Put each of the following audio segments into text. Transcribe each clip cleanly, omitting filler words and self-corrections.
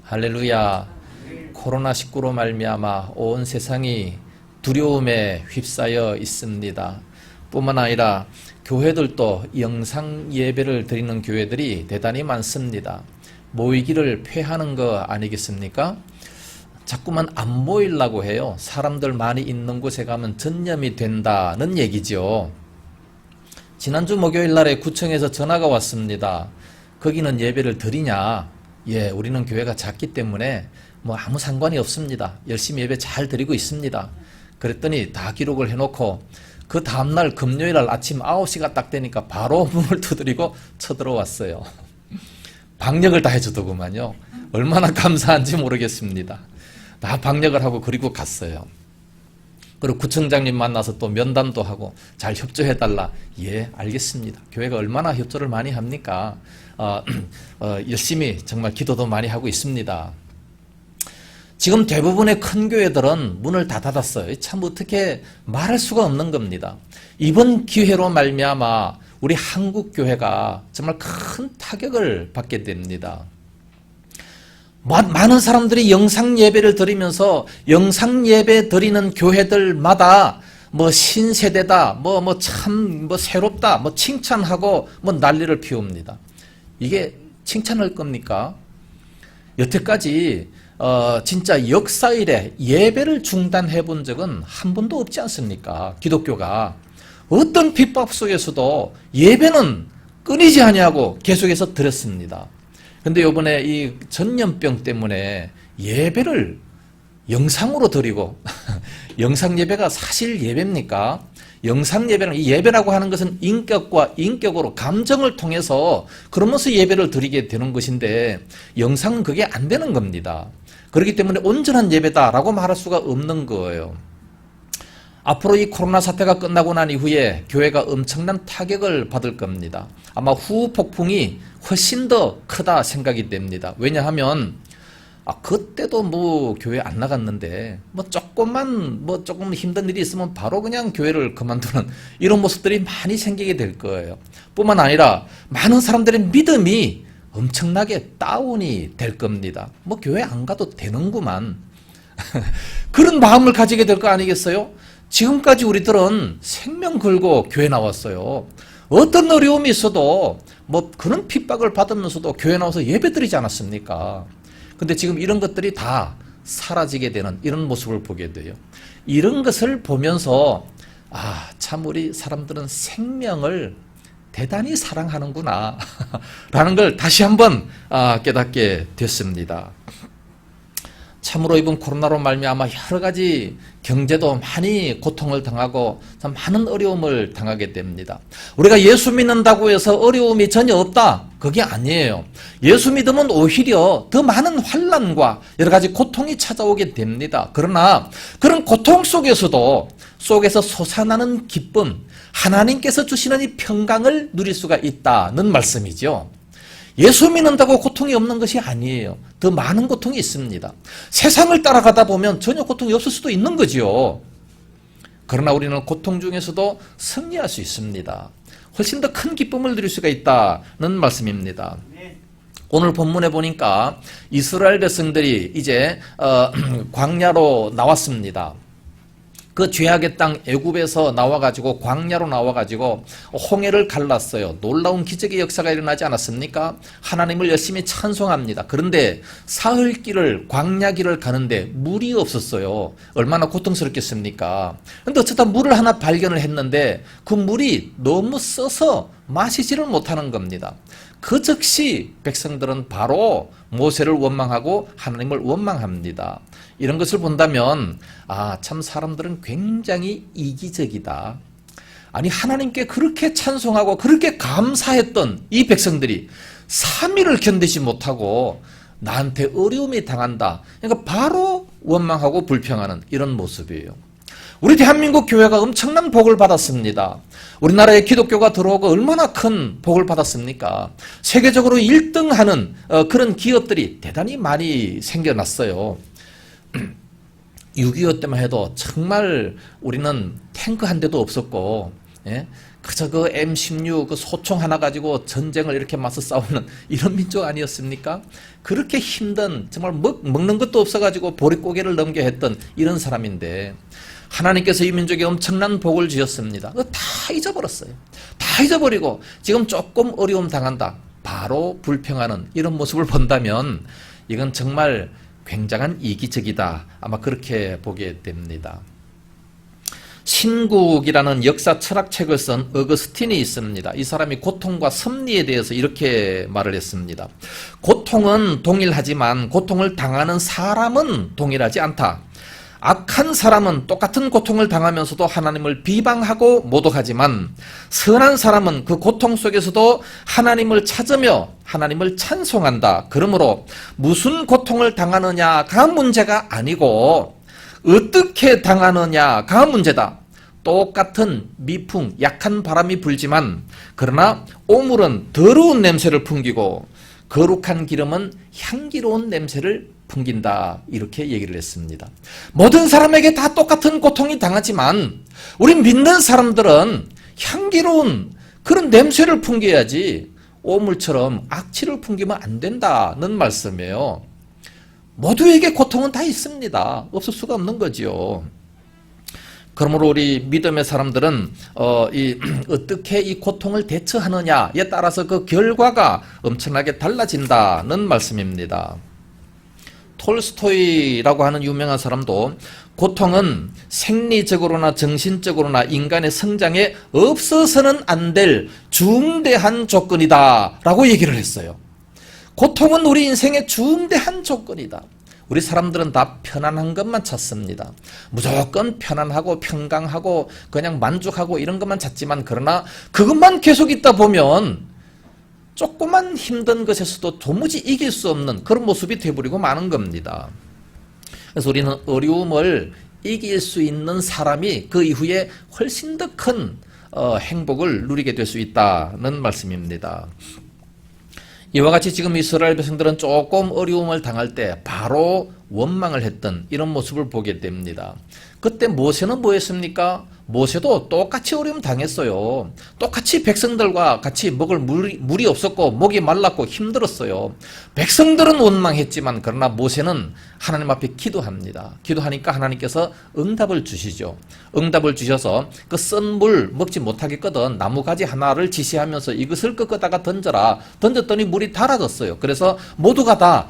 할렐루야. 코로나19로 말미암아 온 세상이 두려움에 휩싸여 있습니다. 뿐만 아니라 교회들도 영상 예배를 드리는 교회들이 대단히 많습니다. 모이기를 폐하는 거 아니겠습니까? 자꾸만 안 모이려고 해요. 사람들 많이 있는 곳에 가면 전염이 된다는 얘기죠. 지난주 목요일 날에 구청에서 전화가 왔습니다. 거기는 예배를 드리냐? 예, 우리는 교회가 작기 때문에 뭐 아무 상관이 없습니다. 열심히 예배 잘 드리고 있습니다. 그랬더니 다 기록을 해놓고 그 다음날 금요일 날 아침 9시가 딱 되니까 바로 문을 두드리고 쳐들어왔어요. 방역을 다 해주더구만요. 얼마나 감사한지 모르겠습니다. 다 방역을 하고 그리고 갔어요. 그리고 구청장님 만나서 또 면담도 하고 잘 협조해달라. 예, 알겠습니다. 교회가 얼마나 협조를 많이 합니까? 열심히 정말 기도도 많이 하고 있습니다. 지금 대부분의 큰 교회들은 문을 다 닫았어요. 참 어떻게 말할 수가 없는 겁니다. 이번 기회로 말미암아 우리 한국 교회가 정말 큰 타격을 받게 됩니다. 많은 사람들이 영상 예배를 드리면서 영상 예배 드리는 교회들마다 뭐 신세대다, 참 새롭다, 칭찬하고 난리를 피웁니다. 이게 칭찬할 겁니까? 여태까지 진짜 역사 이래 예배를 중단해 본 적은 한 번도 없지 않습니까? 기독교가 어떤 핍박 속에서도 예배는 끊이지 아니하고 계속해서 드렸습니다. 근데 이번에 이 전염병 때문에 예배를 영상으로 드리고 영상 예배가 사실 예배입니까? 영상 예배는 이 예배라고 하는 것은 인격과 인격으로 감정을 통해서 그러면서 예배를 드리게 되는 것인데 영상은 그게 안 되는 겁니다. 그렇기 때문에 온전한 예배다라고 말할 수가 없는 거예요. 앞으로 이 코로나 사태가 끝나고 난 이후에 교회가 엄청난 타격을 받을 겁니다. 아마 후 폭풍이 훨씬 더 크다 생각이 됩니다. 왜냐하면 그때도 교회 안 나갔는데 조금 힘든 일이 있으면 바로 그냥 교회를 그만두는 이런 모습들이 많이 생기게 될 거예요. 뿐만 아니라 많은 사람들의 믿음이 엄청나게 다운이 될 겁니다. 교회 안 가도 되는구만. 그런 마음을 가지게 될 거 아니겠어요? 지금까지 우리들은 생명 걸고 교회 나왔어요. 어떤 어려움이 있어도 그런 핍박을 받으면서도 교회 나와서 예배 드리지 않았습니까? 근데 지금 이런 것들이 다 사라지게 되는 이런 모습을 보게 돼요. 이런 것을 보면서 참 우리 사람들은 생명을 대단히 사랑하는구나 라는 걸 다시 한번 깨닫게 됐습니다. 참으로 이번 코로나로 말미암아 여러 가지 경제도 많이 고통을 당하고 참 많은 어려움을 당하게 됩니다. 우리가 예수 믿는다고 해서 어려움이 전혀 없다? 그게 아니에요. 예수 믿으면 오히려 더 많은 환난과 여러 가지 고통이 찾아오게 됩니다. 그러나 그런 고통 속에서 솟아나는 기쁨, 하나님께서 주시는 이 평강을 누릴 수가 있다는 말씀이죠. 예수 믿는다고 고통이 없는 것이 아니에요. 더 많은 고통이 있습니다. 세상을 따라가다 보면 전혀 고통이 없을 수도 있는 거지요. 그러나 우리는 고통 중에서도 승리할 수 있습니다. 훨씬 더 큰 기쁨을 누릴 수가 있다는 말씀입니다. 오늘 본문에 보니까 이스라엘 백성들이 이제 광야로 나왔습니다. 그 죄악의 땅 애굽에서 나와가지고 광야로 나와가지고 홍해를 갈랐어요. 놀라운 기적의 역사가 일어나지 않았습니까? 하나님을 열심히 찬송합니다. 그런데 사흘길을 광야길을 가는데 물이 없었어요. 얼마나 고통스럽겠습니까? 그런데 어쩌다 물을 하나 발견을 했는데 그 물이 너무 써서 마시지를 못하는 겁니다. 그 즉시 백성들은 바로 모세를 원망하고 하나님을 원망합니다. 이런 것을 본다면 참 사람들은 굉장히 이기적이다. 아니 하나님께 그렇게 찬송하고 그렇게 감사했던 이 백성들이 3일을 견디지 못하고 나한테 어려움이 당한다. 그러니까 바로 원망하고 불평하는 이런 모습이에요. 우리 대한민국 교회가 엄청난 복을 받았습니다. 우리나라에 기독교가 들어오고 얼마나 큰 복을 받았습니까? 세계적으로 1등하는 그런 기업들이 대단히 많이 생겨났어요. 6.25 때만 해도 정말 우리는 탱크 한 대도 없었고 그저 그 M16 그 소총 하나 가지고 전쟁을 이렇게 맞서 싸우는 이런 민족 아니었습니까? 그렇게 힘든 정말 먹는 것도 없어가지고 보릿고개를 넘게 했던 이런 사람인데 하나님께서 이 민족에 엄청난 복을 주셨습니다. 그거 다 잊어버렸어요. 다 잊어버리고 지금 조금 어려움 당한다. 바로 불평하는 이런 모습을 본다면 이건 정말 굉장한 이기적이다. 아마 그렇게 보게 됩니다. 신국이라는 역사 철학책을 쓴 어거스틴이 있습니다. 이 사람이 고통과 섭리에 대해서 이렇게 말을 했습니다. 고통은 동일하지만 고통을 당하는 사람은 동일하지 않다. 악한 사람은 똑같은 고통을 당하면서도 하나님을 비방하고 모독하지만 선한 사람은 그 고통 속에서도 하나님을 찾으며 하나님을 찬송한다. 그러므로 무슨 고통을 당하느냐가 문제가 아니고 어떻게 당하느냐가 문제다. 똑같은 미풍, 약한 바람이 불지만 그러나 오물은 더러운 냄새를 풍기고 거룩한 기름은 향기로운 냄새를 풍긴다. 이렇게 얘기를 했습니다. 모든 사람에게 다 똑같은 고통이 당하지만 우리 믿는 사람들은 향기로운 그런 냄새를 풍겨야지 오물처럼 악취를 풍기면 안 된다는 말씀이에요. 모두에게 고통은 다 있습니다. 없을 수가 없는 거지요. 그러므로 우리 믿음의 사람들은 어떻게 이 고통을 대처하느냐에 따라서 그 결과가 엄청나게 달라진다는 말씀입니다. 톨스토이라고 하는 유명한 사람도 고통은 생리적으로나 정신적으로나 인간의 성장에 없어서는 안 될 중대한 조건이다 라고 얘기를 했어요. 고통은 우리 인생의 중대한 조건이다. 우리 사람들은 다 편안한 것만 찾습니다. 무조건 편안하고 평강하고 그냥 만족하고 이런 것만 찾지만 그러나 그것만 계속 있다 보면 조그만 힘든 것에서도 도무지 이길 수 없는 그런 모습이 되어버리고 마는 겁니다. 그래서 우리는 어려움을 이길 수 있는 사람이 그 이후에 훨씬 더 큰 행복을 누리게 될 수 있다는 말씀입니다. 이와 같이 지금 이스라엘 백성들은 조금 어려움을 당할 때 바로 원망을 했던 이런 모습을 보게 됩니다. 그때 모세는 뭐 했습니까? 모세도 똑같이 어려움 당했어요. 똑같이 백성들과 같이 먹을 물이 없었고 목이 말랐고 힘들었어요. 백성들은 원망했지만 그러나 모세는 하나님 앞에 기도합니다. 기도하니까 하나님께서 응답을 주시죠. 응답을 주셔서 그 쓴 물 먹지 못하겠거든 나무가지 하나를 지시하면서 이것을 꺾어다가 던져라. 던졌더니 물이 달아졌어요. 그래서 모두가 다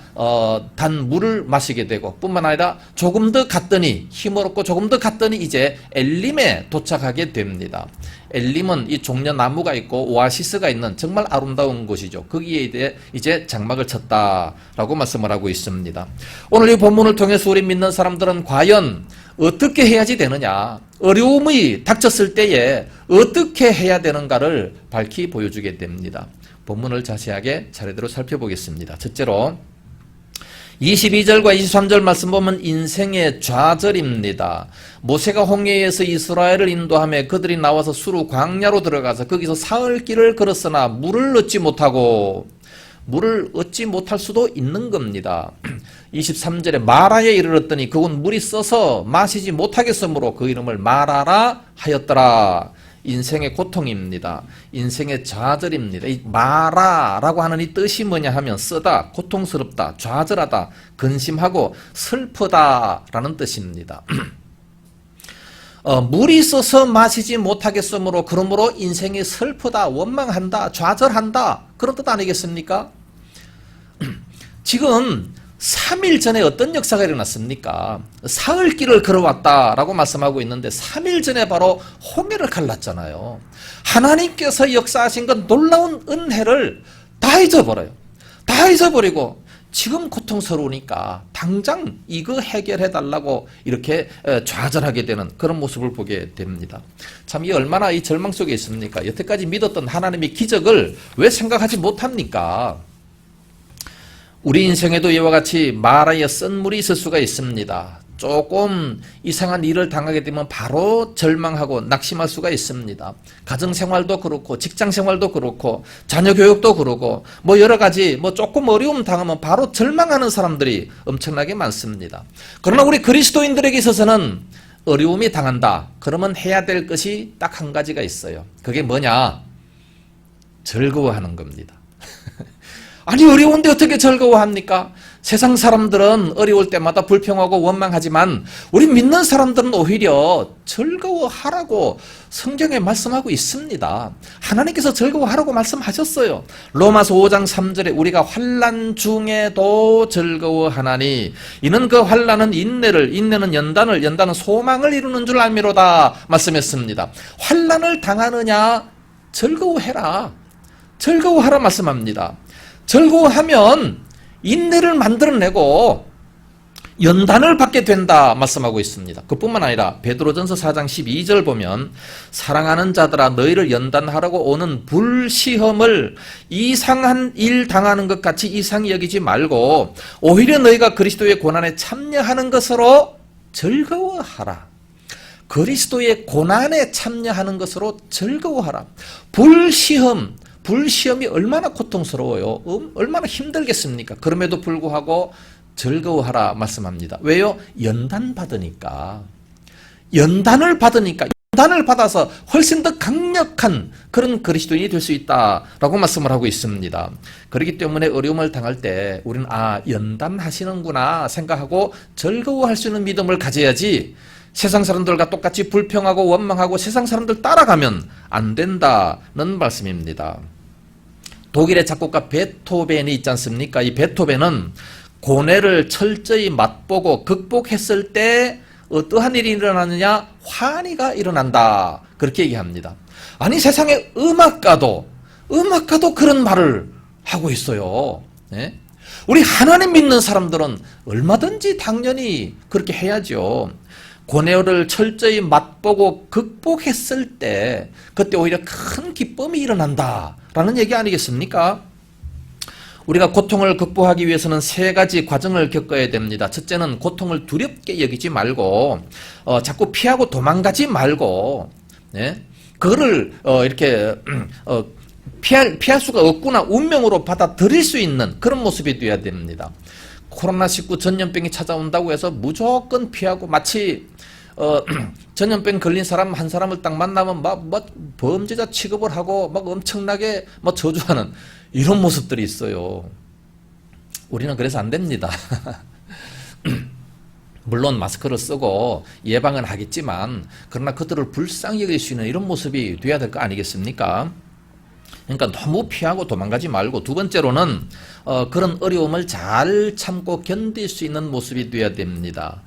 단 물을 마시게 되고 뿐만 아니라 조금 더 갔더니 힘을 얻고 조금 더 갔더니 이제 엘림에 도착하게 됩니다. 엘림은 이 종려나무가 있고 오아시스가 있는 정말 아름다운 곳이죠. 거기에 이제 장막을 쳤다라고 말씀을 하고 있습니다. 오늘 이 본문을 통해서 우리 믿는 사람들은 과연 어떻게 해야지 되느냐, 어려움이 닥쳤을 때에 어떻게 해야 되는가를 밝히 보여주게 됩니다. 본문을 자세하게 차례대로 살펴보겠습니다. 첫째로 22절과 23절 말씀 보면 인생의 좌절입니다. 모세가 홍해에서 이스라엘을 인도하며 그들이 나와서 수르 광야로 들어가서 거기서 사흘 길을 걸었으나 물을 얻지 못하고 물을 얻지 못할 수도 있는 겁니다. 23절에 마라에 이르렀더니 그곳 물이 써서 마시지 못하겠으므로 그 이름을 마라라 하였더라. 인생의 고통입니다. 인생의 좌절입니다. 이 마라라고 하는 이 뜻이 뭐냐 하면 쓰다, 고통스럽다, 좌절하다, 근심하고 슬프다라는 뜻입니다. 물이 있어서 마시지 못하겠으므로 그러므로 인생이 슬프다, 원망한다, 좌절한다 그런 뜻 아니겠습니까? 지금 3일 전에 어떤 역사가 일어났습니까? 사흘 길을 걸어왔다라고 말씀하고 있는데 3일 전에 바로 홍해를 갈랐잖아요. 하나님께서 역사하신 건 놀라운 은혜를 다 잊어버려요. 다 잊어버리고 지금 고통스러우니까 당장 이거 해결해달라고 이렇게 좌절하게 되는 그런 모습을 보게 됩니다. 참 이 얼마나 이 절망 속에 있습니까? 여태까지 믿었던 하나님의 기적을 왜 생각하지 못합니까? 우리 인생에도 이와 같이 마라에 쓴 물이 있을 수가 있습니다. 조금 이상한 일을 당하게 되면 바로 절망하고 낙심할 수가 있습니다. 가정생활도 그렇고 직장생활도 그렇고 자녀교육도 그렇고 뭐 여러 가지 뭐 조금 어려움 당하면 바로 절망하는 사람들이 엄청나게 많습니다. 그러나 우리 그리스도인들에게 있어서는 어려움이 당한다. 그러면 해야 될 것이 딱 한 가지가 있어요. 그게 뭐냐? 즐거워하는 겁니다. 아니 어려운데 어떻게 즐거워합니까? 세상 사람들은 어려울 때마다 불평하고 원망하지만 우리 믿는 사람들은 오히려 즐거워하라고 성경에 말씀하고 있습니다. 하나님께서 즐거워하라고 말씀하셨어요. 로마서 5장 3절에 우리가 환난 중에도 즐거워하나니 이는 그 환난은 인내를, 인내는 연단을, 연단은 소망을 이루는 줄 알미로다 말씀했습니다. 환난을 당하느냐? 즐거워해라. 즐거워하라 말씀합니다. 즐거워하면 인내를 만들어내고 연단을 받게 된다 말씀하고 있습니다. 그뿐만 아니라 베드로전서 4장 12절 보면 사랑하는 자들아 너희를 연단하라고 오는 불시험을 이상한 일 당하는 것 같이 이상히 여기지 말고 오히려 너희가 그리스도의 고난에 참여하는 것으로 즐거워하라. 그리스도의 고난에 참여하는 것으로 즐거워하라. 불시험이 얼마나 고통스러워요. 얼마나 힘들겠습니까? 그럼에도 불구하고 즐거워하라 말씀합니다. 왜요? 연단을 받으니까. 연단을 받아서 훨씬 더 강력한 그런 그리스도인이 될 수 있다라고 말씀을 하고 있습니다. 그렇기 때문에 어려움을 당할 때 우리는 연단하시는구나 생각하고 즐거워할 수 있는 믿음을 가져야지 세상 사람들과 똑같이 불평하고 원망하고 세상 사람들 따라가면 안 된다는 말씀입니다. 독일의 작곡가 베토벤이 있지 않습니까? 이 베토벤은 고뇌를 철저히 맛보고 극복했을 때 어떠한 일이 일어나느냐? 환희가 일어난다. 그렇게 얘기합니다. 아니 세상에 음악가도 그런 말을 하고 있어요. 네? 우리 하나님 믿는 사람들은 얼마든지 당연히 그렇게 해야죠. 고뇌를 철저히 맛보고 극복했을 때 그때 오히려 큰 기쁨이 일어난다라는 얘기 아니겠습니까? 우리가 고통을 극복하기 위해서는 세 가지 과정을 겪어야 됩니다. 첫째는 고통을 두렵게 여기지 말고 자꾸 피하고 도망가지 말고 그거를 이렇게 피할 수가 없구나 운명으로 받아들일 수 있는 그런 모습이 되어야 됩니다. 코로나19 전염병이 찾아온다고 해서 무조건 피하고 마치 전염병 걸린 사람 한 사람을 딱 만나면 막 범죄자 취급을 하고 막 엄청나게 저주하는 이런 모습들이 있어요. 우리는 그래서 안 됩니다. 물론 마스크를 쓰고 예방은 하겠지만 그러나 그들을 불쌍히 여길 수 있는 이런 모습이 돼야 될 거 아니겠습니까? 그러니까 너무 피하고 도망가지 말고 두 번째로는 그런 어려움을 잘 참고 견딜 수 있는 모습이 되어야 됩니다.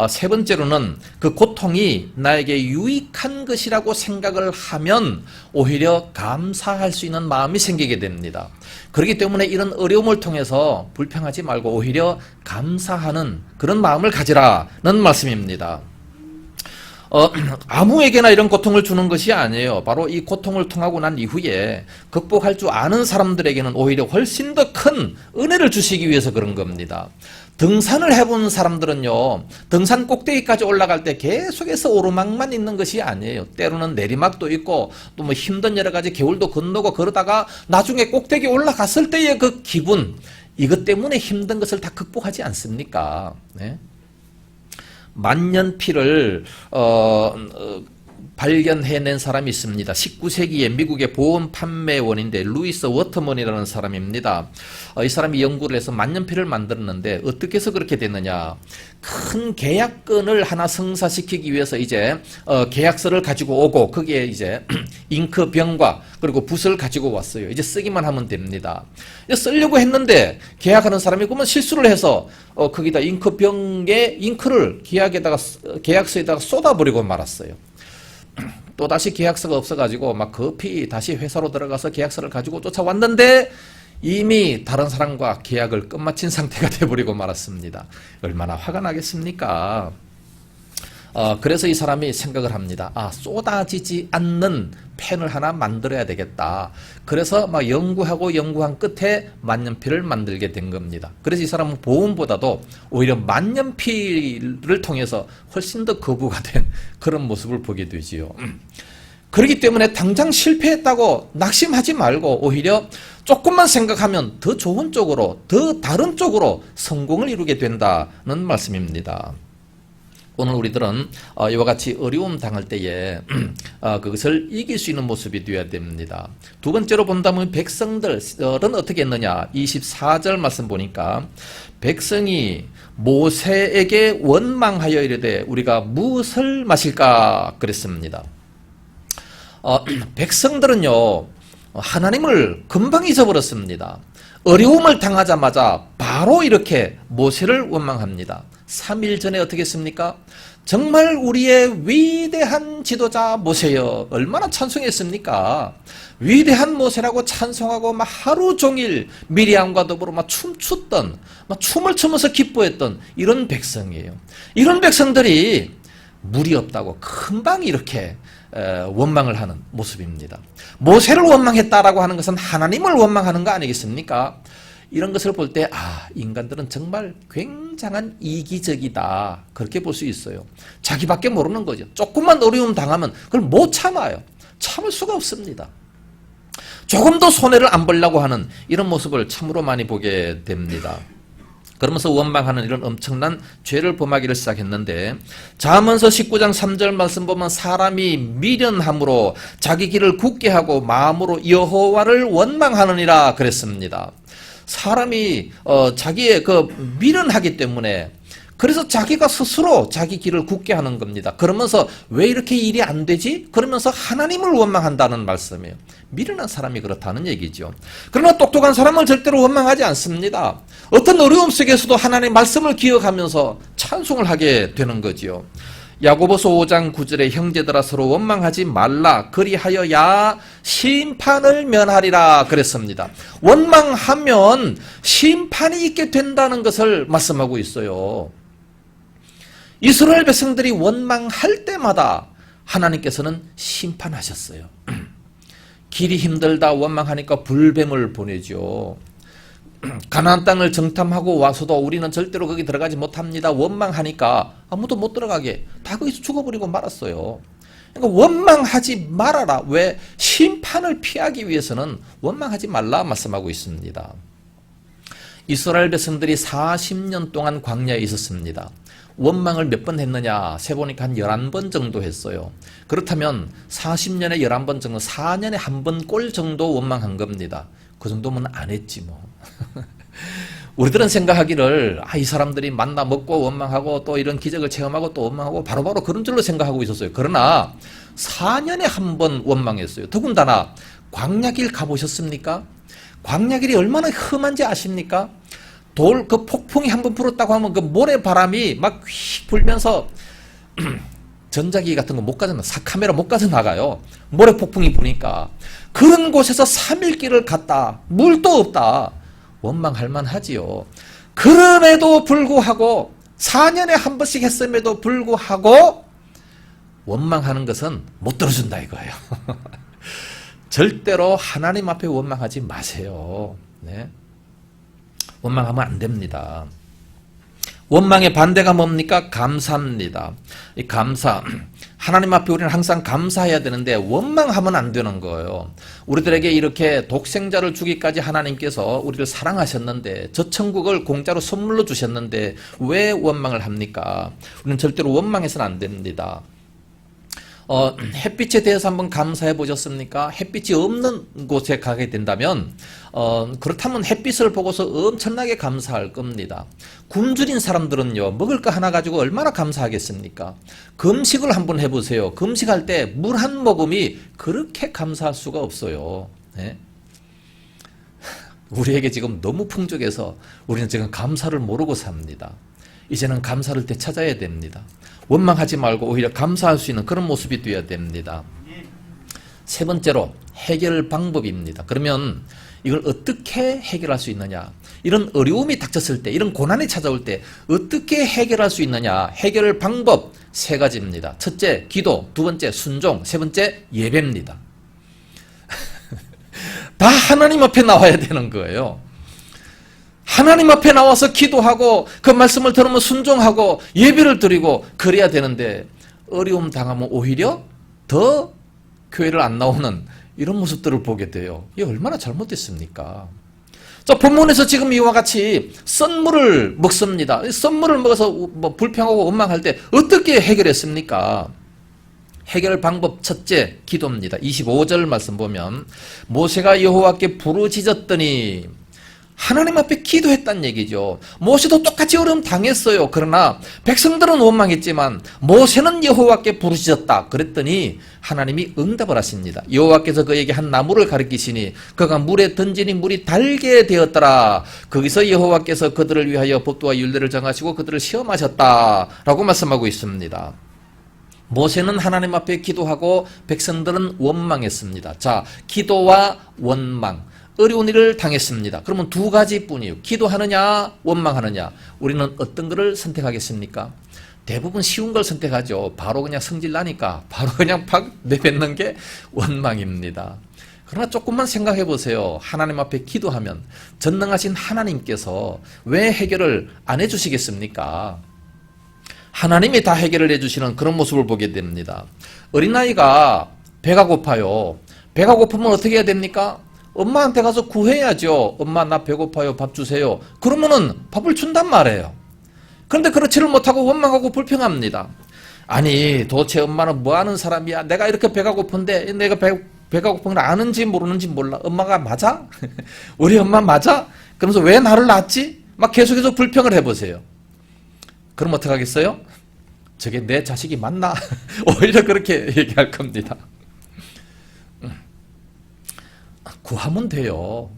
세 번째로는 그 고통이 나에게 유익한 것이라고 생각을 하면 오히려 감사할 수 있는 마음이 생기게 됩니다. 그렇기 때문에 이런 어려움을 통해서 불평하지 말고 오히려 감사하는 그런 마음을 가지라는 말씀입니다. 아무에게나 이런 고통을 주는 것이 아니에요. 바로 이 고통을 통하고 난 이후에 극복할 줄 아는 사람들에게는 오히려 훨씬 더 큰 은혜를 주시기 위해서 그런 겁니다. 등산을 해본 사람들은요, 등산 꼭대기까지 올라갈 때 계속해서 오르막만 있는 것이 아니에요. 때로는 내리막도 있고 또 힘든 여러 가지 겨울도 건너고 그러다가 나중에 꼭대기 올라갔을 때의 그 기분, 이것 때문에 힘든 것을 다 극복하지 않습니까? 네? 만년필을 발견해낸 사람이 있습니다. 19세기에 미국의 보험 판매원인데 루이스 워터먼이라는 사람입니다. 이 사람이 연구를 해서 만년필을 만들었는데 어떻게 해서 그렇게 됐느냐? 큰 계약건을 하나 성사시키기 위해서 이제 계약서를 가지고 오고 거기에 이제 잉크병과 그리고 붓을 가지고 왔어요. 이제 쓰기만 하면 됩니다. 이제 쓰려고 했는데 계약하는 사람이 그러면 실수를 해서 거기다 잉크병에 잉크를 계약서에다가 쏟아버리고 말았어요. 또다시 계약서가 없어가지고 막 급히 다시 회사로 들어가서 계약서를 가지고 쫓아왔는데 이미 다른 사람과 계약을 끝마친 상태가 돼버리고 말았습니다. 얼마나 화가 나겠습니까? 그래서 이 사람이 생각을 합니다. 쏟아지지 않는 펜을 하나 만들어야 되겠다. 그래서 막 연구한 끝에 만년필을 만들게 된 겁니다. 그래서 이 사람은 보험보다도 오히려 만년필을 통해서 훨씬 더 거부가 된 그런 모습을 보게 되지요. 그렇기 때문에 당장 실패했다고 낙심하지 말고 오히려 조금만 생각하면 더 좋은 쪽으로, 더 다른 쪽으로 성공을 이루게 된다는 말씀입니다. 오늘 우리들은 이와 같이 어려움 당할 때에 그것을 이길 수 있는 모습이 되어야 됩니다. 두 번째로 본다면 백성들은 어떻게 했느냐. 24절 말씀 보니까 백성이 모세에게 원망하여 이르되 우리가 무엇을 마실까 그랬습니다. 백성들은요 하나님을 금방 잊어버렸습니다. 어려움을 당하자마자 바로 이렇게 모세를 원망합니다. 3일 전에 어떻게 했습니까? 정말 우리의 위대한 지도자 모세여, 얼마나 찬송했습니까? 위대한 모세라고 찬송하고 막 하루 종일 미리암과 더불어 막 춤췄던, 막 춤을 추면서 기뻐했던 이런 백성이에요. 이런 백성들이 물이 없다고 금방 이렇게 원망을 하는 모습입니다. 모세를 원망했다라고 하는 것은 하나님을 원망하는 거 아니겠습니까? 이런 것을 볼 때 인간들은 정말 굉장한 이기적이다 그렇게 볼 수 있어요. 자기밖에 모르는 거죠. 조금만 어려움 당하면 그걸 못 참아요. 참을 수가 없습니다. 조금 더 손해를 안 보려고 하는 이런 모습을 참으로 많이 보게 됩니다. 그러면서 원망하는 이런 엄청난 죄를 범하기를 시작했는데 잠언서 19장 3절 말씀 보면 사람이 미련함으로 자기 길을 굳게 하고 마음으로 여호와를 원망하느니라 그랬습니다. 사람이 자기의 미련하기 때문에 그래서 자기가 스스로 자기 길을 굳게 하는 겁니다. 그러면서 왜 이렇게 일이 안 되지? 그러면서 하나님을 원망한다는 말씀이에요. 미련한 사람이 그렇다는 얘기죠. 그러나 똑똑한 사람은 절대로 원망하지 않습니다. 어떤 어려움 속에서도 하나님의 말씀을 기억하면서 찬송을 하게 되는 거지요. 야고보서 5장 9절에 형제들아 서로 원망하지 말라 그리하여야 심판을 면하리라 그랬습니다. 원망하면 심판이 있게 된다는 것을 말씀하고 있어요. 이스라엘 백성들이 원망할 때마다 하나님께서는 심판하셨어요. 길이 힘들다 원망하니까 불뱀을 보내죠. 가나안 땅을 정탐하고 와서도 우리는 절대로 거기 들어가지 못합니다. 원망하니까 아무도 못 들어가게 다 거기서 죽어버리고 말았어요. 그러니까 원망하지 말아라. 왜? 심판을 피하기 위해서는 원망하지 말라 말씀하고 있습니다. 이스라엘 백성들이 40년 동안 광야에 있었습니다. 원망을 몇 번 했느냐 세보니까 한 11번 정도 했어요. 그렇다면 40년에 11번 정도 4년에 한 번 꼴 정도 원망한 겁니다. 그 정도면 안 했지 뭐. 우리들은 생각하기를 이 사람들이 만나 먹고 원망하고 또 이런 기적을 체험하고 또 원망하고 바로바로 그런 줄로 생각하고 있었어요. 그러나 4년에 한 번 원망했어요. 더군다나 광야길 가보셨습니까? 광야길이 얼마나 험한지 아십니까? 그 폭풍이 한 번 불었다고 하면 그 모래바람이 막 휙 불면서 전자기기 같은 거 못 가져나, 카메라 못 가져 나가요. 모래 폭풍이 부니까. 그런 곳에서 3일 길을 갔다. 물도 없다. 원망할 만하지요. 그럼에도 불구하고 4년에 한 번씩 했음에도 불구하고 원망하는 것은 못 들어준다 이거예요. 절대로 하나님 앞에 원망하지 마세요. 네. 원망하면 안 됩니다. 원망의 반대가 뭡니까? 감사입니다. 이 감사. 하나님 앞에 우리는 항상 감사해야 되는데 원망하면 안 되는 거예요. 우리들에게 이렇게 독생자를 주기까지 하나님께서 우리를 사랑하셨는데 저 천국을 공짜로 선물로 주셨는데 왜 원망을 합니까? 우리는 절대로 원망해서는 안 됩니다. 햇빛에 대해서 한번 감사해 보셨습니까? 햇빛이 없는 곳에 가게 된다면 그렇다면 햇빛을 보고서 엄청나게 감사할 겁니다. 굶주린 사람들은요 먹을 거 하나 가지고 얼마나 감사하겠습니까? 금식을 한번 해보세요. 금식할 때 물 한 모금이 그렇게 감사할 수가 없어요. 네? 우리에게 지금 너무 풍족해서 우리는 지금 감사를 모르고 삽니다. 이제는 감사를 되찾아야 됩니다. 원망하지 말고 오히려 감사할 수 있는 그런 모습이 되어야 됩니다. 세 번째로 해결 방법입니다. 그러면 이걸 어떻게 해결할 수 있느냐? 이런 어려움이 닥쳤을 때, 이런 고난이 찾아올 때 어떻게 해결할 수 있느냐? 해결 방법 세 가지입니다. 첫째, 기도. 두 번째, 순종. 세 번째, 예배입니다. 다 하나님 앞에 나와야 되는 거예요. 하나님 앞에 나와서 기도하고 그 말씀을 들으면 순종하고 예배를 드리고 그래야 되는데 어려움 당하면 오히려 더 교회를 안 나오는 이런 모습들을 보게 돼요. 이게 얼마나 잘못됐습니까? 자, 본문에서 지금 이와 같이 썬물을 먹습니다. 썬물을 먹어서 뭐 불평하고 원망할 때 어떻게 해결했습니까? 해결 방법 첫째, 기도입니다. 25절 말씀 보면 모세가 여호와께 부르짖었더니 하나님 앞에 기도했다는 얘기죠. 모세도 똑같이 어려움 당했어요. 그러나 백성들은 원망했지만 모세는 여호와께 부르짖었다. 그랬더니 하나님이 응답을 하십니다. 여호와께서 그에게 한 나무를 가리키시니 그가 물에 던지니 물이 달게 되었더라. 거기서 여호와께서 그들을 위하여 법도와 율례를 정하시고 그들을 시험하셨다. 라고 말씀하고 있습니다. 모세는 하나님 앞에 기도하고 백성들은 원망했습니다. 자, 기도와 원망. 어려운 일을 당했습니다. 그러면 두 가지뿐이에요. 기도하느냐, 원망하느냐. 우리는 어떤 것을 선택하겠습니까? 대부분 쉬운 걸 선택하죠. 바로 그냥 성질 나니까 바로 그냥 팍 내뱉는 게 원망입니다. 그러나 조금만 생각해 보세요. 하나님 앞에 기도하면 전능하신 하나님께서 왜 해결을 안 해주시겠습니까? 하나님이 다 해결을 해주시는 그런 모습을 보게 됩니다. 어린아이가 배가 고파요. 배가 고프면 어떻게 해야 됩니까? 엄마한테 가서 구해야죠. 엄마 나 배고파요. 밥 주세요. 그러면은 밥을 준단 말이에요. 그런데 그렇지를 못하고 원망하고 불평합니다. 아니 도대체 엄마는 뭐하는 사람이야. 내가 이렇게 배가 고픈데 내가 배가 고픈 걸 아는지 모르는지 몰라. 엄마가 맞아? 우리 엄마 맞아? 그러면서 왜 나를 낳았지? 막 계속해서 불평을 해보세요. 그럼 어떡하겠어요? 저게 내 자식이 맞나? 오히려 그렇게 얘기할 겁니다. 구하면 돼요.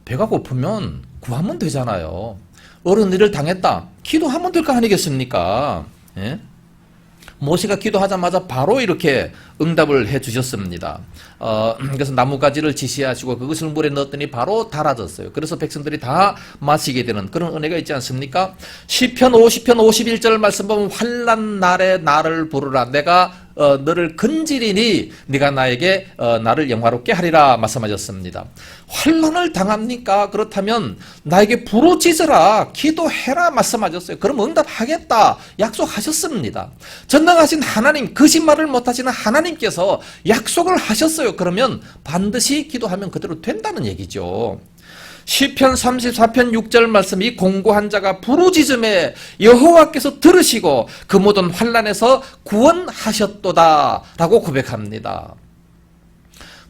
배가 고프면 구하면 되잖아요. 어려운 일을 당했다. 기도하면 될 거 아니겠습니까? 예? 모세가 기도하자마자 바로 이렇게 응답을 해 주셨습니다. 그래서 나무가지를 지시하시고 그것을 물에 넣었더니 바로 달아졌어요. 그래서 백성들이 다 마시게 되는 그런 은혜가 있지 않습니까? 시편 50편 51절 말씀 보면 환난 날에 나를 부르라. 내가 너를 건지리니 네가 나에게 나를 영화롭게 하리라 말씀하셨습니다. 환난을 당합니까? 그렇다면 나에게 부르짖으라, 기도해라 말씀하셨어요. 그럼 응답하겠다 약속하셨습니다. 전능하신 하나님, 거짓말을 못하시는 하나님께서 약속을 하셨어요. 그러면 반드시 기도하면 그대로 된다는 얘기죠. 시편 34편 6절 말씀, 이 공고한 자가 부르짖음에 여호와께서 들으시고 그 모든 환난에서 구원하셨도다 라고 고백합니다.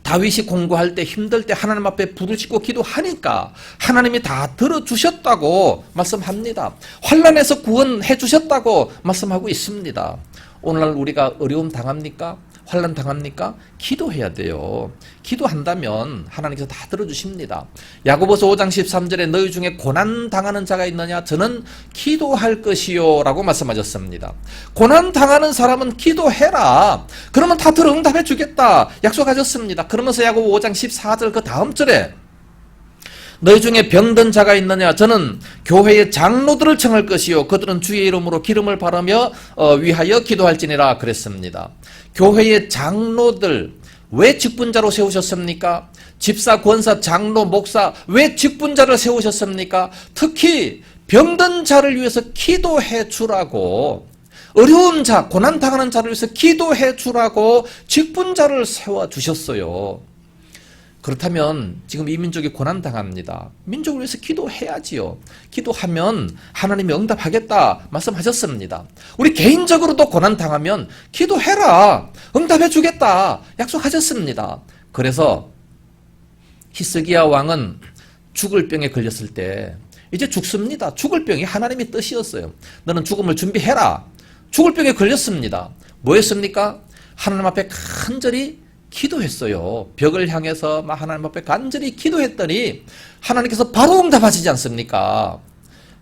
다윗이 공고할 때 힘들 때 하나님 앞에 부르짖고 기도하니까 하나님이 다 들어주셨다고 말씀합니다. 환난에서 구원해 주셨다고 말씀하고 있습니다. 오늘날 우리가 어려움 당합니까? 환난 당합니까? 기도해야 돼요. 기도한다면 하나님께서 다 들어주십니다. 야고보서 5장 13절에 너희 중에 고난 당하는 자가 있느냐? 저는 기도할 것이요 라고 말씀하셨습니다. 고난 당하는 사람은 기도해라. 그러면 다 들어 응답해 주겠다 약속하셨습니다. 그러면서 야고보 5장 14절 그 다음 절에 너희 중에 병든 자가 있느냐? 저는 교회의 장로들을 청할 것이요 그들은 주의 이름으로 기름을 바르며 위하여 기도할지니라 그랬습니다. 교회의 장로들 왜 직분자로 세우셨습니까? 집사, 권사, 장로, 목사 왜 직분자를 세우셨습니까? 특히 병든 자를 위해서 기도해 주라고, 어려운 자, 고난당하는 자를 위해서 기도해 주라고 직분자를 세워주셨어요. 그렇다면 지금 이 민족이 고난당합니다. 민족을 위해서 기도해야지요. 기도하면 하나님이 응답하겠다 말씀하셨습니다. 우리 개인적으로도 고난당하면 기도해라. 응답해 주겠다 약속하셨습니다. 그래서 히스기야 왕은 죽을 병에 걸렸을 때 이제 죽습니다. 죽을 병이 하나님의 뜻이었어요. 너는 죽음을 준비해라. 죽을 병에 걸렸습니다. 뭐 했습니까? 하나님 앞에 간절히 기도했어요. 벽을 향해서 막 하나님 앞에 간절히 기도했더니 하나님께서 바로 응답하시지 않습니까?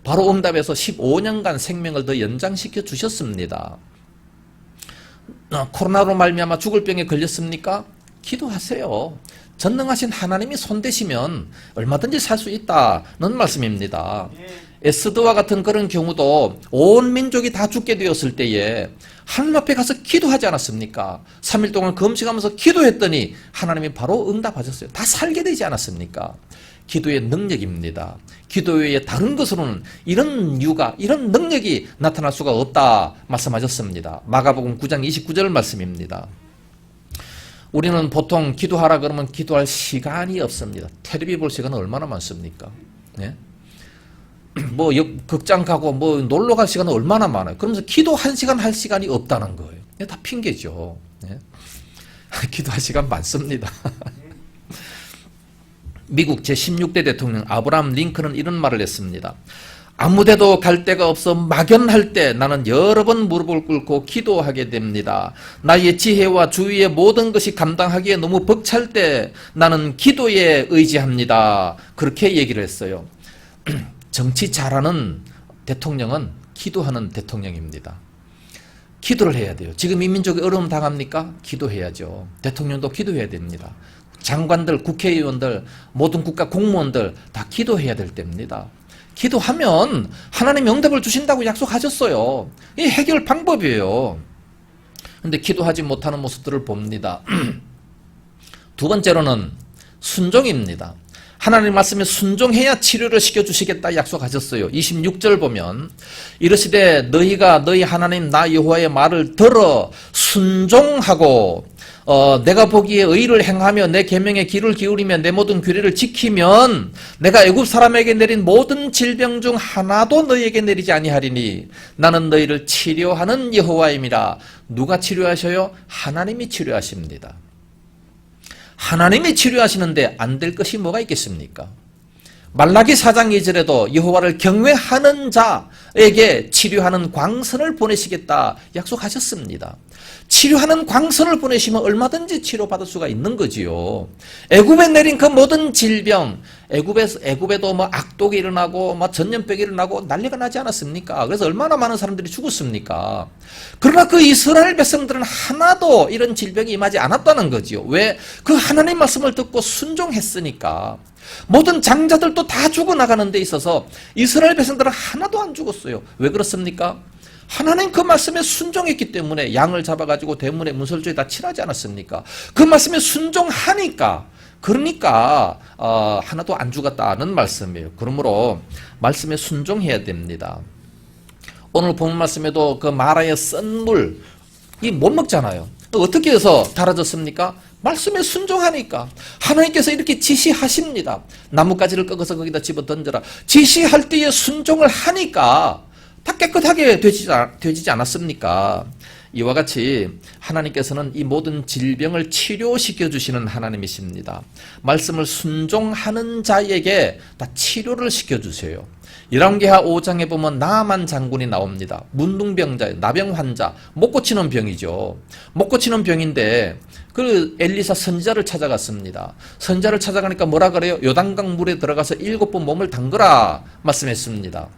바로 응답해서 15년간 생명을 더 연장시켜 주셨습니다. 코로나로 말미암아 죽을 병에 걸렸습니까? 기도하세요. 전능하신 하나님이 손대시면 얼마든지 살 수 있다는 말씀입니다. 에스더와 같은 그런 경우도 온 민족이 다 죽게 되었을 때에 하나님 앞에 가서 기도하지 않았습니까? 3일 동안 금식하면서 기도했더니 하나님이 바로 응답하셨어요. 다 살게 되지 않았습니까? 기도의 능력입니다. 기도 외에 다른 것으로는 이런 이유가, 이런 능력이 나타날 수가 없다 말씀하셨습니다. 마가복음 9장 29절 말씀입니다. 우리는 보통 기도하라 그러면 기도할 시간이 없습니다. 텔레비 볼 시간은 얼마나 많습니까? 예? 뭐 극장 가고 뭐 놀러 갈 시간은 얼마나 많아요. 그러면서 기도 1시간 할 시간이 없다는 거예요. 이게 다 핑계죠. 예? 기도할 시간 많습니다. 미국 제16대 대통령 아브라함 링컨은 이런 말을 했습니다. 아무데도 갈 데가 없어 막연할 때 나는 여러 번 무릎을 꿇고 기도하게 됩니다. 나의 지혜와 주위의 모든 것이 감당하기에 너무 벅찰 때 나는 기도에 의지합니다. 그렇게 얘기를 했어요. 정치 잘하는 대통령은 기도하는 대통령입니다. 기도를 해야 돼요. 지금 이 민족이 어려움 당합니까? 기도해야죠. 대통령도 기도해야 됩니다. 장관들, 국회의원들, 모든 국가 공무원들 다 기도해야 될 때입니다. 기도하면 하나님이 응답을 주신다고 약속하셨어요. 이 해결 방법이에요. 근데 기도하지 못하는 모습들을 봅니다. 두 번째로는 순종입니다. 하나님 말씀에 순종해야 치료를 시켜주시겠다 약속하셨어요. 26절 보면 이르시되 너희가 너희 하나님 나 여호와의 말을 들어 순종하고 내가 보기에 의를 행하며 내 계명에 귀를 기울이며 내 모든 규례를 지키면 내가 애굽 사람에게 내린 모든 질병 중 하나도 너희에게 내리지 아니하리니 나는 너희를 치료하는 여호와임이라. 누가 치료하셔요? 하나님이 치료하십니다. 하나님이 치료하시는데 안 될 것이 뭐가 있겠습니까? 말라기 4장 2절에도 여호와를 경외하는 자에게 치료하는 광선을 보내시겠다 약속하셨습니다. 치료하는 광선을 보내시면 얼마든지 치료받을 수가 있는 거지요. 애굽에 내린 그 모든 질병, 애굽에도 뭐 악독이 일어나고 뭐 전염병이 일어나고 난리가 나지 않았습니까? 그래서 얼마나 많은 사람들이 죽었습니까? 그러나 그 이스라엘 백성들은 하나도 이런 질병이 임하지 않았다는 거지요. 왜? 그 하나님 말씀을 듣고 순종했으니까. 모든 장자들도 다 죽어나가는 데 있어서 이스라엘 백성들은 하나도 안 죽었어요. 왜 그렇습니까? 하나님 그 말씀에 순종했기 때문에 양을 잡아가지고 대문에 문설주에 다 칠하지 않았습니까? 그 말씀에 순종하니까, 그러니까 하나도 안 죽었다는 말씀이에요. 그러므로 말씀에 순종해야 됩니다. 오늘 본 말씀에도 그 마라의 쓴 물, 이 못 먹잖아요. 어떻게 해서 달아졌습니까? 말씀에 순종하니까. 하나님께서 이렇게 지시하십니다. 나뭇가지를 꺾어서 거기다 집어 던져라. 지시할 때에 순종을 하니까 다 깨끗하게 되지지 않았습니까? 이와 같이 하나님께서는 이 모든 질병을 치료시켜 주시는 하나님이십니다. 말씀을 순종하는 자에게 다 치료를 시켜주세요. 열왕기하 5장에 보면 나아만 장군이 나옵니다. 문둥병자, 나병 환자, 못 고치는 병이죠. 못 고치는 병인데 그 엘리사 선지자를 찾아갔습니다. 선지자를 찾아가니까 뭐라 그래요? 요단강 물에 들어가서 7번 몸을 담그라 말씀했습니다.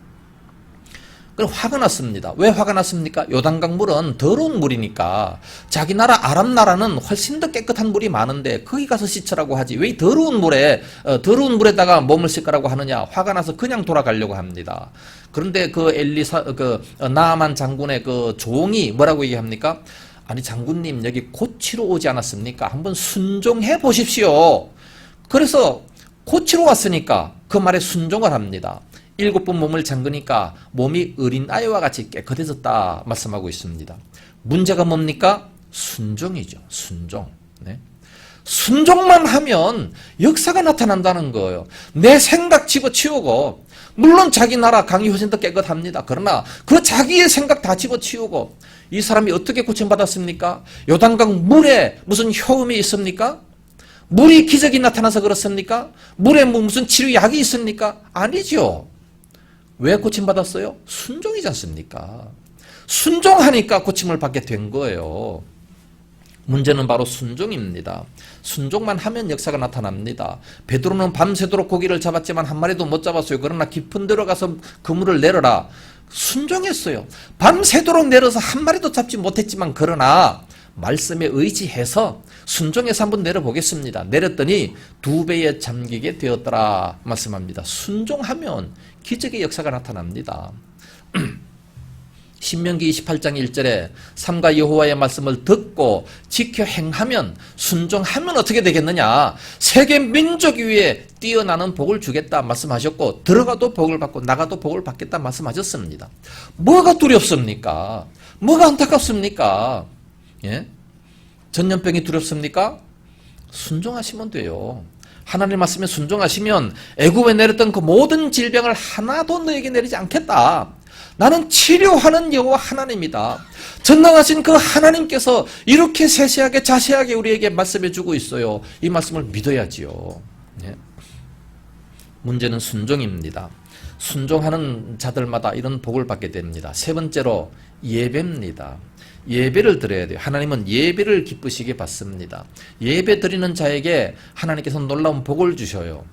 그럼 화가 났습니다. 왜 화가 났습니까? 요단강 물은 더러운 물이니까 자기 나라 아람 나라는 훨씬 더 깨끗한 물이 많은데 거기 가서 씻으라고 하지 왜 더러운 물에다가 몸을 씻으라고 하느냐. 화가 나서 그냥 돌아가려고 합니다. 그런데 그 나아만 장군의 그 종이 뭐라고 얘기합니까? 아니 장군님 여기 고치러 오지 않았습니까? 한번 순종해 보십시오. 그래서 고치러 왔으니까 그 말에 순종을 합니다. 7번 몸을 잠그니까 몸이 어린아이와 같이 깨끗해졌다 말씀하고 있습니다. 문제가 뭡니까? 순종이죠. 순종. 네. 순종만 하면 역사가 나타난다는 거예요. 내 생각 집어치우고 물론 자기 나라 강이 훨씬 더 깨끗합니다. 그러나 그 자기의 생각 다 집어치우고 이 사람이 어떻게 고침받았습니까? 요단강 물에 무슨 효험이 있습니까? 물이 기적이 나타나서 그렇습니까? 물에 무슨 치료약이 있습니까? 아니죠. 왜 고침받았어요? 순종이지 않습니까? 순종하니까 고침을 받게 된 거예요. 문제는 바로 순종입니다. 순종만 하면 역사가 나타납니다. 베드로는 밤새도록 고기를 잡았지만 한 마리도 못 잡았어요. 그러나 깊은 데로 가서 그물을 내려라. 순종했어요. 밤새도록 내려서 한 마리도 잡지 못했지만 그러나 말씀에 의지해서 순종해서 한번 내려보겠습니다. 내렸더니 2배에 잠기게 되었더라 말씀합니다. 순종하면 기적의 역사가 나타납니다. 신명기 28장 1절에 삼가 여호와의 말씀을 듣고 지켜 행하면 순종하면 어떻게 되겠느냐. 세계 민족 위에 뛰어나는 복을 주겠다 말씀하셨고 들어가도 복을 받고 나가도 복을 받겠다 말씀하셨습니다. 뭐가 두렵습니까? 뭐가 안타깝습니까? 예? 전염병이 두렵습니까? 순종하시면 돼요. 하나님 말씀에 순종하시면 애굽에 내렸던 그 모든 질병을 하나도 너에게 내리지 않겠다. 나는 치료하는 여호와 하나님이다. 전능하신 그 하나님께서 이렇게 세세하게 자세하게 우리에게 말씀해 주고 있어요. 이 말씀을 믿어야지요. 예. 문제는 순종입니다. 순종하는 자들마다 이런 복을 받게 됩니다. 세 번째로 예배입니다. 예배를 드려야 돼요. 하나님은 예배를 기쁘시게 받습니다. 예배 드리는 자에게 하나님께서 놀라운 복을 주셔요.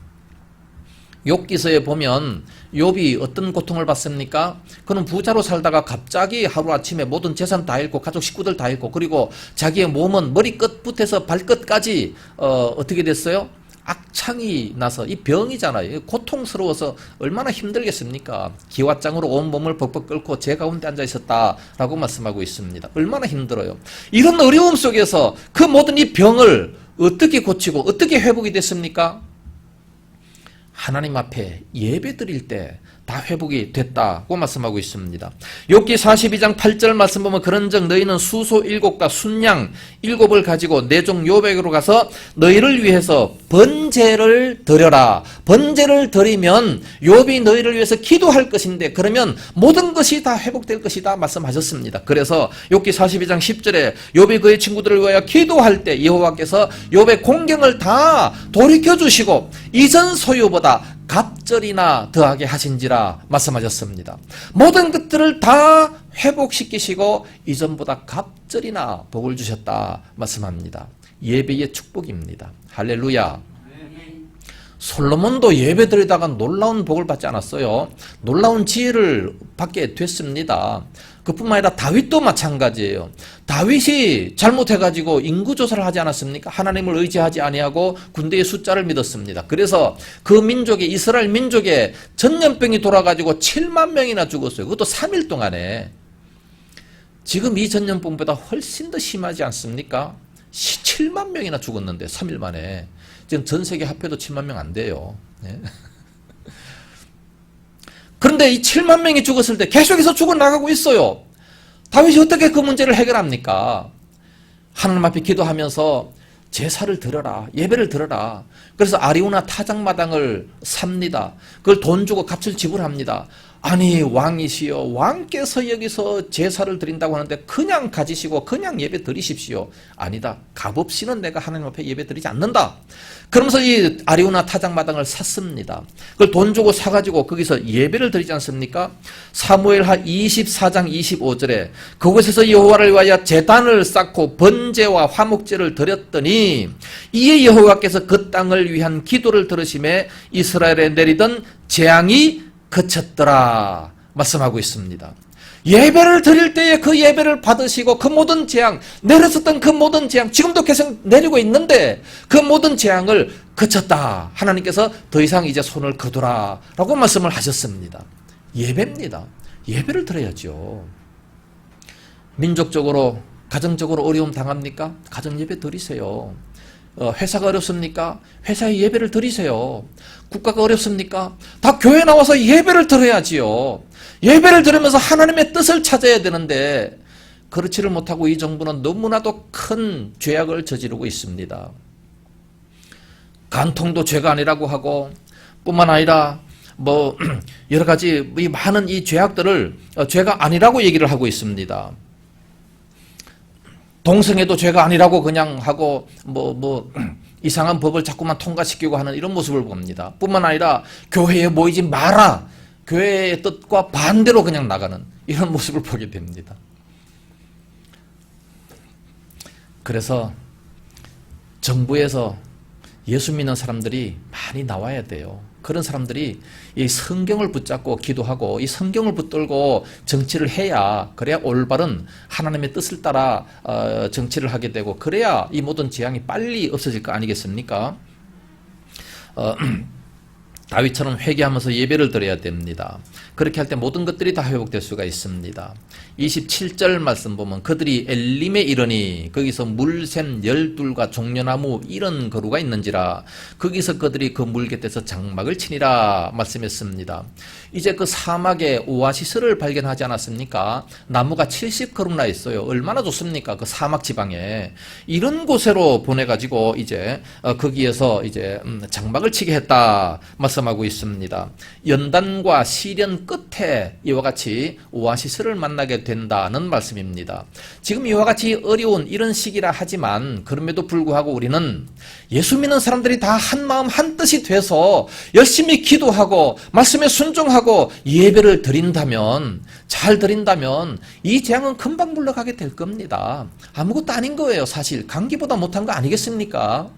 욥기서에 보면 욥이 어떤 고통을 받습니까? 그는 부자로 살다가 갑자기 하루아침에 모든 재산 다 잃고 가족 식구들 다 잃고 그리고 자기의 몸은 머리끝부터 발끝까지 어떻게 됐어요? 악창이 나서 이 병이잖아요. 고통스러워서 얼마나 힘들겠습니까? 기왓장으로 온 몸을 벅벅 끓고 제 가운데 앉아 있었다라고 말씀하고 있습니다. 얼마나 힘들어요. 이런 어려움 속에서 그 모든 이 병을 어떻게 고치고 어떻게 회복이 됐습니까? 하나님 앞에 예배 드릴 때 다 회복이 됐다고 말씀하고 있습니다. 욥기 42장 8절 말씀 보면 그런즉 너희는 수소 7과 순양 7을 가지고 내 종 욥에게로 가서 너희를 위해서 번제를 드려라. 번제를 드리면 욥이 너희를 위해서 기도할 것인데 그러면 모든 것이 다 회복될 것이다 말씀하셨습니다. 그래서 욥기 42장 10절에 욥이 그의 친구들을 위하여 기도할 때 여호와께서 욥의 공경을 다 돌이켜주시고 이전 소유보다 갑절이나 더하게 하신지라 말씀하셨습니다. 모든 것들을 다 회복시키시고 이전보다 갑절이나 복을 주셨다 말씀합니다. 예배의 축복입니다. 할렐루야. 솔로몬도 예배 드리다가 놀라운 복을 받지 않았어요. 놀라운 지혜를 받게 됐습니다. 그뿐만 아니라 다윗도 마찬가지예요. 다윗이 잘못해가지고 인구조사를 하지 않았습니까? 하나님을 의지하지 아니하고 군대의 숫자를 믿었습니다. 그래서 그 민족의 이스라엘 민족의 전염병이 돌아가지고 7만 명이나 죽었어요. 그것도 3일 동안에. 지금 이 전염병보다 훨씬 더 심하지 않습니까? 7만 명이나 죽었는데 3일 만에. 지금 전 세계 합해도 7만 명 안 돼요. 네. 그런데 이 7만 명이 죽었을 때 계속해서 죽어나가고 있어요. 다윗이 어떻게 그 문제를 해결합니까? 하나님 앞에 기도하면서 제사를 드려라. 예배를 드려라. 그래서 아리우나 타작마당을 삽니다. 그걸 돈 주고 값을 지불합니다. 아니 왕이시여 왕께서 여기서 제사를 드린다고 하는데 그냥 가지시고 그냥 예배 드리십시오. 아니다. 값없이는 내가 하나님 앞에 예배 드리지 않는다. 그러면서 이 아리우나 타작마당을 샀습니다. 그걸 돈 주고 사가지고 거기서 예배를 드리지 않습니까? 사무엘하 24장 25절에 그곳에서 여호와를 위하여 제단을 쌓고 번제와 화목제를 드렸더니 이에 여호와께서 그 땅을 위한 기도를 들으심에 이스라엘에 내리던 재앙이 그쳤더라 말씀하고 있습니다. 예배를 드릴 때에 그 예배를 받으시고 그 모든 재앙, 내렸었던 그 모든 재앙 지금도 계속 내리고 있는데 그 모든 재앙을 그쳤다. 하나님께서 더 이상 이제 손을 거두라 라고 말씀을 하셨습니다. 예배입니다. 예배를 드려야죠. 민족적으로 가정적으로 어려움 당합니까? 가정 예배 드리세요. 회사가 어렵습니까? 회사에 예배를 드리세요. 국가가 어렵습니까? 다 교회 나와서 예배를 드려야지요. 예배를 드리면서 하나님의 뜻을 찾아야 되는데 그렇지를 못하고 이 정부는 너무나도 큰 죄악을 저지르고 있습니다. 간통도 죄가 아니라고 하고 뿐만 아니라 뭐 여러 가지 이 많은 이 죄악들을 죄가 아니라고 얘기를 하고 있습니다. 동성애도 죄가 아니라고 그냥 하고 이상한 법을 자꾸만 통과시키고 하는 이런 모습을 봅니다. 뿐만 아니라 교회에 모이지 마라. 교회의 뜻과 반대로 그냥 나가는 이런 모습을 보게 됩니다. 그래서 정부에서 예수 믿는 사람들이 많이 나와야 돼요. 그런 사람들이 이 성경을 붙잡고 기도하고 이 성경을 붙들고 정치를 해야 그래야 올바른 하나님의 뜻을 따라 정치를 하게 되고 그래야 이 모든 재앙이 빨리 없어질 거 아니겠습니까? 다윗처럼 회개하면서 예배를 드려야 됩니다. 그렇게 할 때 모든 것들이 다 회복될 수가 있습니다. 27절 말씀 보면 그들이 엘림에 이르니 거기서 물샘 12과 종려나무 이런 거루가 있는지라 거기서 그들이 그 물 곁에서 장막을 치니라 말씀했습니다. 이제 그 사막에 오아시스를 발견하지 않았습니까? 나무가 70그루나 있어요. 얼마나 좋습니까? 그 사막 지방에 이런 곳으로 보내가지고 이제 거기에서 이제 장막을 치게 했다 말씀하고 있습니다. 연단과 시련 끝에 이와 같이 오아시스를 만나게 된다는 말씀입니다. 지금 이와 같이 어려운 이런 시기라 하지만 그럼에도 불구하고 우리는 예수 믿는 사람들이 다 한마음 한뜻이 돼서 열심히 기도하고 말씀에 순종하고 예배를 드린다면, 잘 드린다면 이 재앙은 금방 물러가게 될 겁니다. 아무것도 아닌 거예요. 사실 감기보다 못한 거 아니겠습니까?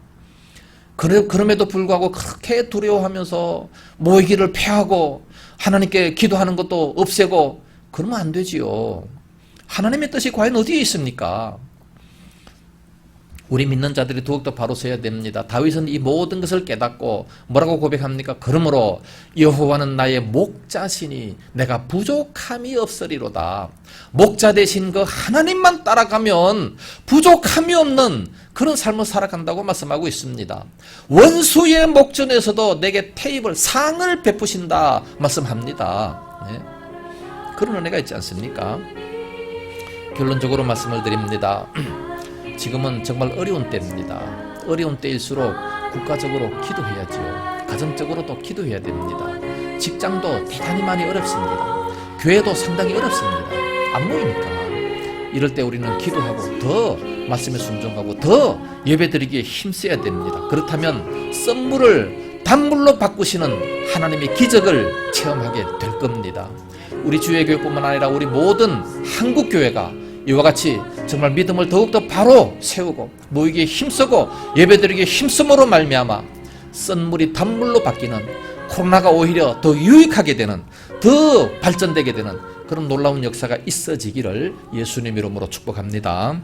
그럼에도 불구하고 그렇게 두려워하면서 모이기를 패하고 하나님께 기도하는 것도 없애고 그러면 안 되지요. 하나님의 뜻이 과연 어디에 있습니까? 우리 믿는 자들이 더욱더 바로 서야 됩니다. 다윗은 이 모든 것을 깨닫고 뭐라고 고백합니까? 그러므로 여호와는 나의 목자시니 내가 부족함이 없으리로다. 목자 대신 그 하나님만 따라가면 부족함이 없는 그런 삶을 살아간다고 말씀하고 있습니다. 원수의 목전에서도 내게 테이블 상을 베푸신다 말씀합니다. 네. 그런 은혜가 있지 않습니까? 결론적으로 말씀을 드립니다. 지금은 정말 어려운 때입니다. 어려운 때일수록 국가적으로 기도해야지요. 가정적으로도 기도해야 됩니다. 직장도 대단히 많이 어렵습니다. 교회도 상당히 어렵습니다. 안 모이니까. 이럴 때 우리는 기도하고 더 말씀에 순종하고 더 예배드리기에 힘써야 됩니다. 그렇다면 썸물을 단물로 바꾸시는 하나님의 기적을 체험하게 될 겁니다. 우리 주의교회뿐만 아니라 우리 모든 한국교회가 이와 같이 정말 믿음을 더욱더 바로 세우고 모이기에 힘쓰고 예배드리기에 힘쓰므로 말미암아 썬물이 단물로 바뀌는, 코로나가 오히려 더 유익하게 되는, 더 발전되게 되는 그런 놀라운 역사가 있어지기를 예수님 이름으로 축복합니다.